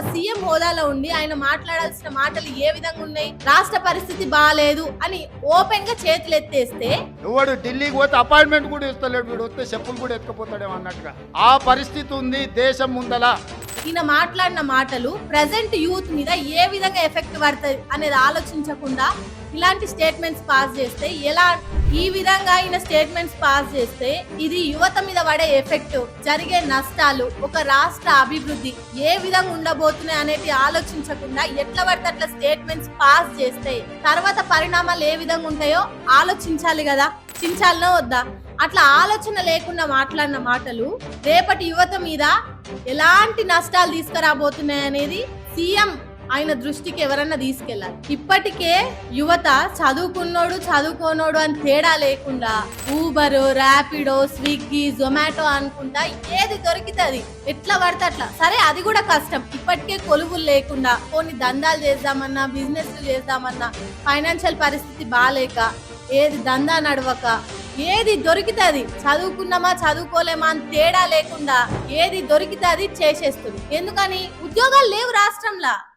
CM హోదాలో ఉండి ఆయన మాట్లాడాల్సిన మాటలు ఏ విధంగా ఉన్నాయి, రాష్ట్ర పరిస్థితి బాగాలేదు అని ఓపెన్ గా చేతులు ఎత్తేస్తే ఎవడు ఢిల్లీకి పోతే అపాయింట్మెంట్ కూడా ఇస్తలేడు, వీడు వస్తే చెప్పులు కూడా ఎత్తుకుపోతాడేమో అన్నట్టుగా ఆ పరిస్థితి ఉంది దేశం ముందల. ఈయన మాట్లాడిన మాటలు ప్రజెంట్ యూత్ మీద ఏ విధంగా ఎఫెక్ట్ పడుతుంది అనేది ఆలోచించకుండా ఇలాంటి స్టేట్మెంట్స్ పాస్ చేస్తే ఎలా, ఈ విధంగా ఈయన స్టేట్మెంట్స్ పాస్ చేస్తే ఇది యువత మీద పడే ఎఫెక్ట్, జరిగే నష్టాలు, ఒక రాష్ట్ర అభివృద్ధి ఏ విధంగా ఉండబోతున్నాయి అనేది ఆలోచించకుండా ఎట్లా పడితే అట్లా స్టేట్మెంట్స్ పాస్ చేస్తే తర్వాత పరిణామాలు ఏ విధంగా ఉంటాయో ఆలోచించాలి కదా, చించాలనో వద్దా? అట్లా ఆలోచన లేకుండా మాట్లాడిన మాటలు రేపటి యువత మీద ఎలాంటి నష్టాలు తీసుకురాబోతున్నాయి అనేది సీఎం ఆయన దృష్టికి ఎవరన్నా తీసుకెళ్ళాలి. ఇప్పటికే యువత చదువుకున్నోడు చదువుకోనోడు అని తేడా లేకుండా ఊబర్, ర్యాపిడో, స్విగ్గీ, జొమాటో అనుకుంటా ఏది దొరికితే ఎట్లా పడితే అట్లా, సరే అది కూడా కష్టం. ఇప్పటికే కొలువులు లేకుండా కొన్ని దందాలు చేద్దామన్నా, బిజినెస్లు చేద్దామన్నా ఫైనాన్షియల్ పరిస్థితి బాగాలేక ఏది దందా నడవక ఏది దొరికితే అది, చదువుకున్నామా చదువుకోలేమా అని తేడా లేకుండా ఏది దొరికితే అది చేసేస్తుంది. ఎందుకని ఉద్యోగాలు లేవు రాష్ట్రంలో.